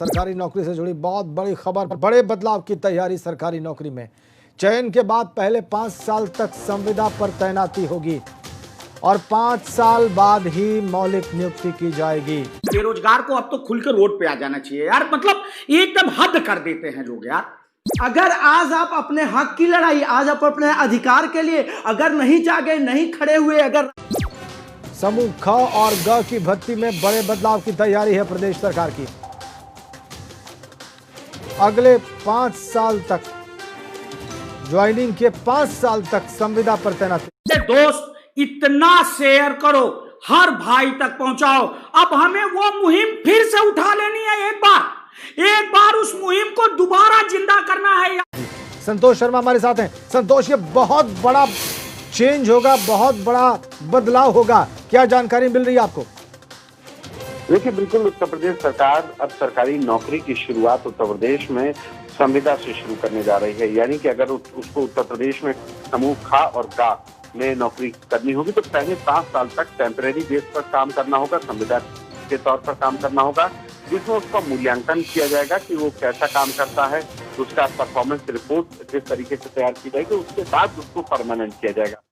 सरकारी नौकरी से जुड़ी बहुत बड़ी खबर। बड़े बदलाव की तैयारी सरकारी नौकरी में। चयन के बाद पहले 5 साल तक संविदा पर तैनाती होगी और 5 साल बाद ही मौलिक नियुक्ति की जाएगी। बेरोजगार को अब तो खुलकर रोड पे आ जाना चाहिए यार, मतलब एकदम हद कर देते हैं लोग यार। अगर आज आप अपने हक की लड़ाई, आज आप अपने अधिकार के लिए अगर नहीं जागे, नहीं खड़े हुए, अगर समूह ख और ग की भर्ती में बड़े बदलाव की तैयारी है प्रदेश सरकार की। अगले 5 साल तक ज्वाइनिंग के 5 साल तक संविदा पर तैनाती। दोस्त इतना शेयर करो, हर भाई तक पहुंचाओ। अब हमें वो मुहिम फिर से उठा लेनी है। एक बार उस मुहिम को दोबारा जिंदा करना है। संतोष शर्मा हमारे साथ हैं। संतोष, ये बहुत बड़ा चेंज होगा, बहुत बड़ा बदलाव होगा, क्या जानकारी मिल रही है आपको? देखिए, बिल्कुल उत्तर प्रदेश सरकार अब सरकारी नौकरी की शुरुआत उत्तर प्रदेश में संविदा से शुरू करने जा रही है। यानी कि अगर उसको उत्तर प्रदेश में समूह ख और ग में नौकरी करनी होगी तो पहले 5 साल तक टेम्परेरी बेस पर काम करना होगा, संविदा के तौर पर काम करना होगा, जिसमें उसका मूल्यांकन किया जाएगा कि वो कैसा काम करता है, उसका परफॉर्मेंस रिपोर्ट जिस तरीके से तैयार की जाएगी, उसके बाद उसको परमानेंट किया जाएगा।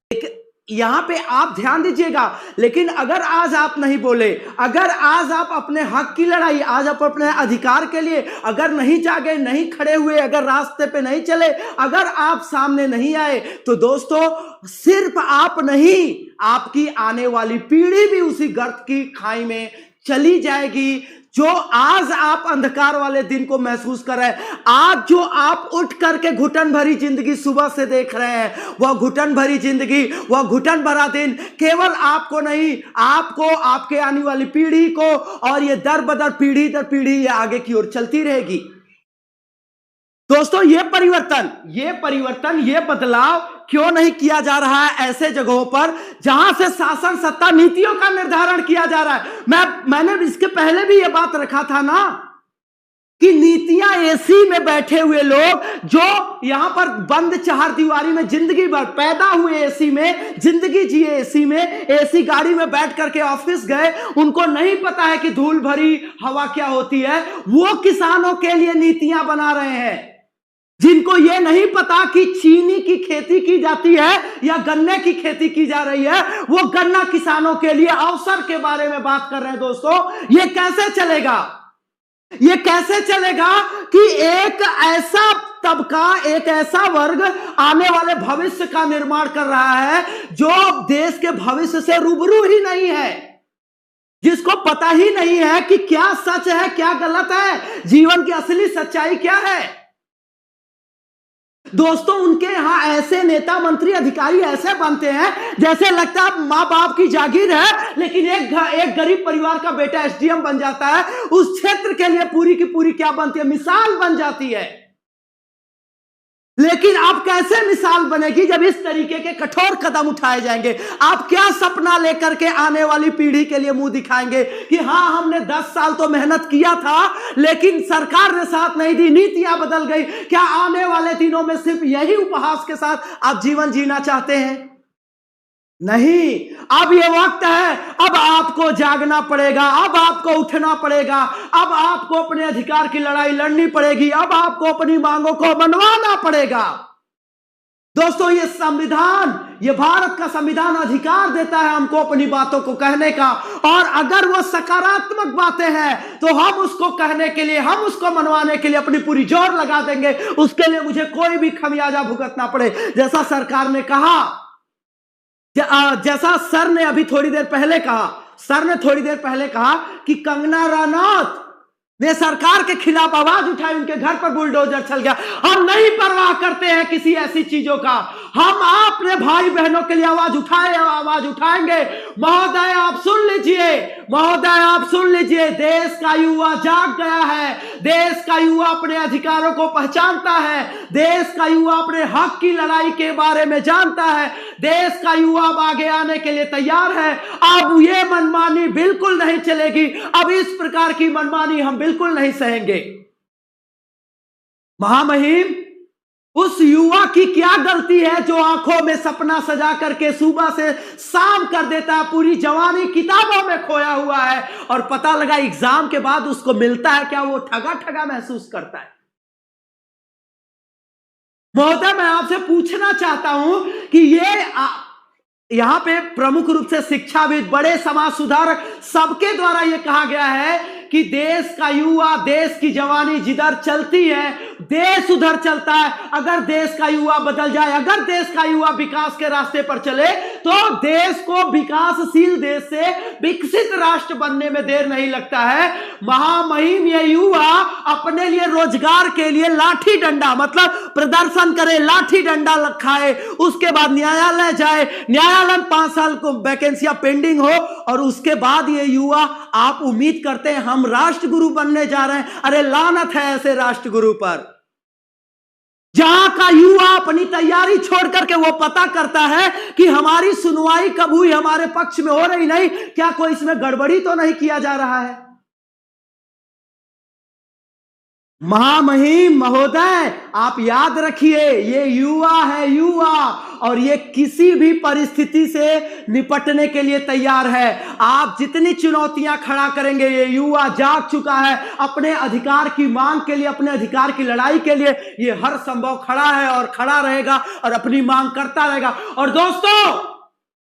यहां पे आप ध्यान दीजिएगा। लेकिन अगर आज आप नहीं बोले, अगर आज आप अपने हक की लड़ाई, आज आप अपने अधिकार के लिए अगर नहीं जागे, नहीं खड़े हुए, अगर रास्ते पे नहीं चले, अगर आप सामने नहीं आए, तो दोस्तों सिर्फ आप नहीं, आपकी आने वाली पीढ़ी भी उसी गर्त की खाई में चली जाएगी जो आज आप अंधकार वाले दिन को महसूस कर रहे हैं। आज जो आप उठ करके घुटन भरी जिंदगी सुबह से देख रहे हैं, वह घुटन भरी जिंदगी, वह घुटन भरा दिन केवल आपको नहीं, आपको, आपके आने वाली पीढ़ी को, और ये दर बदर पीढ़ी दर पीढ़ी ये आगे की ओर चलती रहेगी। दोस्तों, ये परिवर्तन, ये बदलाव क्यों नहीं किया जा रहा है ऐसे जगहों पर जहां से शासन सत्ता नीतियों का निर्धारण किया जा रहा है? मैंने इसके पहले भी ये बात रखा था ना कि नीतियां एसी में बैठे हुए लोग जो यहां पर बंद चार दीवारी में जिंदगी भर पैदा हुए, एसी में जिंदगी जिए, एसी में, एसी गाड़ी में बैठ करके ऑफिस गए, उनको नहीं पता है कि धूल भरी हवा क्या होती है। वो किसानों के लिए नीतियां बना रहे हैं, जिनको यह नहीं पता कि चीनी की खेती की जाती है या गन्ने की खेती की जा रही है, वो गन्ना किसानों के लिए अवसर के बारे में बात कर रहे हैं। दोस्तों, ये कैसे चलेगा? ये कैसे चलेगा कि एक ऐसा तबका, एक ऐसा वर्ग आने वाले भविष्य का निर्माण कर रहा है जो देश के भविष्य से रूबरू ही नहीं है, जिसको पता ही नहीं है कि क्या सच है, क्या गलत है, जीवन की असली सच्चाई क्या है। दोस्तों, उनके यहां ऐसे नेता, मंत्री, अधिकारी ऐसे बनते हैं जैसे लगता है मां बाप की जागीर है, लेकिन एक गरीब परिवार का बेटा एसडीएम बन जाता है, उस क्षेत्र के लिए पूरी की पूरी क्या बनती है, मिसाल बन जाती है। लेकिन अब कैसे मिसाल बनेगी जब इस तरीके के कठोर कदम उठाए जाएंगे? आप क्या सपना लेकर के आने वाली पीढ़ी के लिए मुंह दिखाएंगे कि हां, हमने 10 साल तो मेहनत किया था लेकिन सरकार ने साथ नहीं दी, नीतियां बदल गई। क्या आने वाले दिनों में सिर्फ यही उपहास के साथ आप जीवन जीना चाहते हैं? नहीं, अब ये वक्त है, अब आपको जागना पड़ेगा, अब आपको उठना पड़ेगा, अब आपको अपने अधिकार की लड़ाई लड़नी पड़ेगी, अब आपको अपनी मांगों को मनवाना पड़ेगा। दोस्तों, ये संविधान, ये भारत का संविधान अधिकार देता है हमको अपनी बातों को कहने का, और अगर वो सकारात्मक बातें हैं तो हम उसको कहने के लिए, हम उसको मनवाने के लिए अपनी पूरी जोर लगा देंगे। उसके लिए मुझे कोई भी खमियाजा भुगतना पड़े। जैसा सरकार ने कहा, जैसा सर ने अभी थोड़ी देर पहले कहा कि कंगना रनौत ने सरकार के खिलाफ आवाज उठाई, उनके घर पर बुलडोजर चल गया। हम नहीं परवाह करते हैं किसी ऐसी चीजों का, हम अपने भाई बहनों के लिए आवाज उठाएंगे। महोदय, आप सुन लीजिए, देश का युवा जाग गया है, देश का युवा अपने अधिकारों को पहचानता है, देश का युवा अपने हक की लड़ाई के बारे में जानता है, देश का युवा अब आगे आने के लिए तैयार है। अब ये मनमानी बिल्कुल नहीं चलेगी, अब इस प्रकार की मनमानी हम बिल्कुल नहीं सहेंगे। महामहिम उस युवा की क्या गलती है जो आंखों में सपना सजा करके सुबह से शाम कर देता है, पूरी जवानी किताबों में खोया हुआ है और पता लगा एग्जाम के बाद उसको मिलता है क्या, वो ठगा ठगा महसूस करता है। महोदय, मैं आपसे पूछना चाहता हूं कि यहां पे प्रमुख रूप से शिक्षाविद, बड़े समाज सुधारक, सबके द्वारा यह कहा गया है कि देश का युवा, देश की जवानी जिधर चलती है देश उधर चलता है। अगर देश का युवा बदल जाए, अगर देश का युवा विकास के रास्ते पर चले तो देश को विकासशील देश से विकसित राष्ट्र बनने में देर नहीं लगता है। महामहिम ये युवा अपने लिए रोजगार के लिए लाठी डंडा, मतलब प्रदर्शन करे, लाठी डंडा खाए, उसके बाद न्यायालय जाए, न्यायालय में 5 साल को वैकेंसियां पेंडिंग हो और उसके बाद ये युवा आप उम्मीद करते हैं हम राष्ट्रगुरु बनने जा रहे हैं। अरे लानत है ऐसे राष्ट्रगुरु पर। जहां का युवा अपनी तैयारी छोड़ करके वो पता करता है कि हमारी सुनवाई कब हुई, हमारे पक्ष में हो रही नहीं, क्या कोई इसमें गड़बड़ी तो नहीं किया जा रहा है। महामहिम महोदय, आप याद रखिए ये युवा है, युवा, और ये किसी भी परिस्थिति से निपटने के लिए तैयार है। आप जितनी चुनौतियां खड़ा करेंगे, ये युवा जाग चुका है अपने अधिकार की मांग के लिए, अपने अधिकार की लड़ाई के लिए। ये हर संभव खड़ा है और खड़ा रहेगा और अपनी मांग करता रहेगा। और दोस्तों,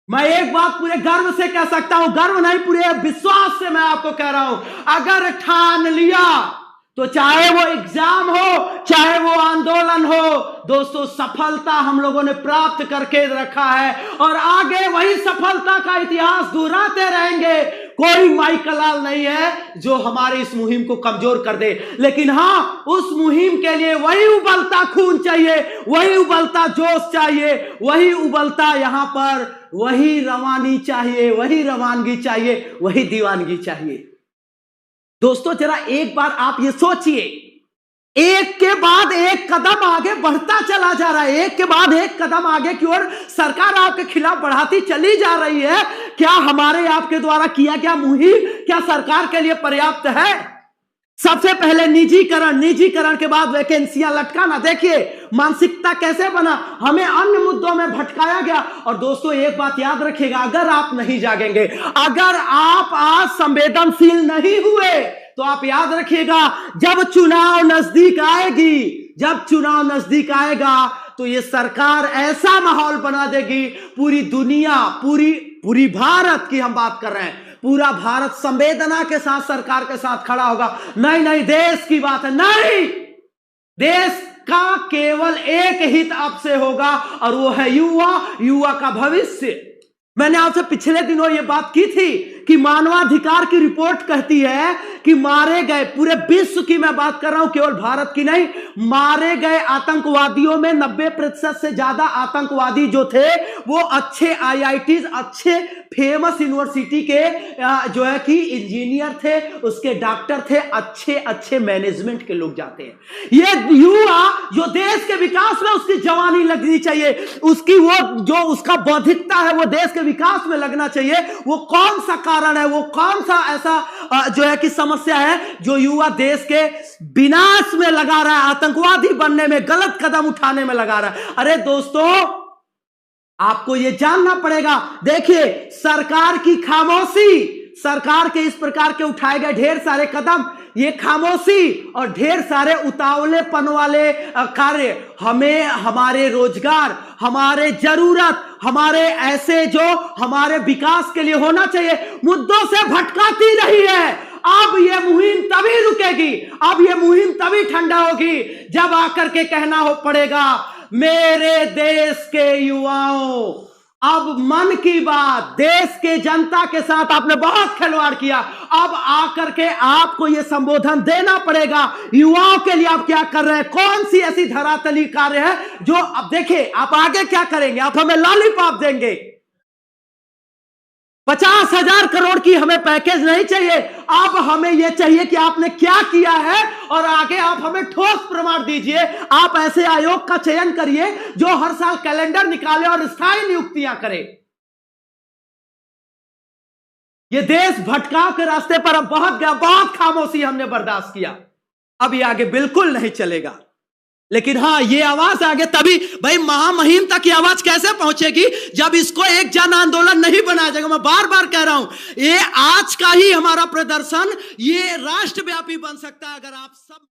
मैं एक बात पूरे गर्व से कह सकता हूं, गर्व नहीं पूरे विश्वास से मैं आपको कह रहा हूं, अगर ठान लिया तो चाहे वो एग्जाम हो, चाहे वो आंदोलन हो, दोस्तों सफलता हम लोगों ने प्राप्त करके रखा है और आगे वही सफलता का इतिहास दोहराते रहेंगे। कोई माइकलाल नहीं है जो हमारी इस मुहिम को कमजोर कर दे, लेकिन हां, उस मुहिम के लिए वही उबलता खून चाहिए, वही उबलता जोश चाहिए, वही उबलता यहां पर वही रवानी चाहिए, वही रवानगी चाहिए, वही दीवानगी चाहिए। दोस्तों, जरा एक बार आप ये सोचिए, एक के बाद एक कदम आगे बढ़ता चला जा रहा है, एक के बाद एक कदम आगे की ओर सरकार आपके खिलाफ बढ़ाती चली जा रही है। क्या हमारे आपके द्वारा किया गया मुहिम क्या सरकार के लिए पर्याप्त है? सबसे पहले निजीकरण के बाद वैकेंसियां लटकाना। देखिए मानसिकता कैसे बना, हमें अन्य मुद्दों में भटकाया गया। और दोस्तों एक बात याद रखिएगा, अगर आप नहीं जागेंगे, अगर आप आज संवेदनशील नहीं हुए, तो आप याद रखिएगा जब चुनाव नजदीक आएगा तो ये सरकार ऐसा माहौल बना देगी, पूरी दुनिया, पूरी भारत की हम बात कर रहे हैं, पूरा भारत संवेदना के साथ सरकार के साथ खड़ा होगा। नहीं, देश की बात है, नहीं, देश का केवल एक हित अब से होगा और वो है युवा का भविष्य। मैंने आपसे पिछले दिनों ये बात की थी कि मानवाधिकार की रिपोर्ट कहती है कि मारे गए, पूरे विश्व की मैं बात कर रहा हूं, केवल भारत की नहीं, मारे गए आतंकवादियों में 90% से ज्यादा आतंकवादी जो थे वो अच्छे IITs, अच्छे फेमस यूनिवर्सिटी के जो है कि इंजीनियर थे, उसके डॉक्टर थे, अच्छे मैनेजमेंट के लोग जाते हैं। ये युवा जो देश के विकास में उसकी जवानी लगनी चाहिए, उसकी वो जो उसका बौद्धिकता है वो देश के विकास में लगना चाहिए। वो कौन सा कारण है, वो कौन सा ऐसा जो है कि समस्या है जो युवा देश के विनाश में लगा रहा है, आतंकवादी बनने में, गलत कदम उठाने में लगा रहा है? अरे दोस्तों, आपको यह जानना पड़ेगा। देखिए सरकार की खामोशी, सरकार के इस प्रकार के उठाए गए ढेर सारे कदम, ये खामोशी और ढेर सारे उतावलेपन वाले कार्य हमें हमारे रोजगार, हमारे जरूरत, हमारे ऐसे जो हमारे विकास के लिए होना चाहिए मुद्दों से भटकाती रही है। अब ये मुहिम तभी रुकेगी, अब ये मुहिम तभी ठंडा होगी जब आकर के कहना हो पड़ेगा, मेरे देश के युवाओं, अब मन की बात, देश के जनता के साथ आपने बहुत खिलवाड़ किया, अब आकर के आपको यह संबोधन देना पड़ेगा। युवाओं के लिए आप क्या कर रहे हैं, कौन सी ऐसी धरातली कार्य है जो, अब देखिए आप आगे क्या करेंगे, आप हमें लॉलीपॉप देंगे, 50,000 करोड़ की हमें पैकेज नहीं चाहिए, अब हमें यह चाहिए कि आपने क्या किया है और आगे आप हमें ठोस प्रमाण दीजिए। आप ऐसे आयोग का चयन करिए जो हर साल कैलेंडर निकाले और स्थायी नियुक्तियां करे। यह देश भटकाव के रास्ते पर अब बहुत खामोशी हमने बर्दाश्त किया, अब ये आगे बिल्कुल नहीं चलेगा। लेकिन हाँ, ये आवाज आगे तभी भाई महामहिम तक ये आवाज कैसे पहुंचेगी जब इसको एक जन आंदोलन नहीं बनाया जाएगा। मैं बार बार कह रहा हूं, ये आज का ही हमारा प्रदर्शन ये राष्ट्रव्यापी बन सकता है अगर आप सब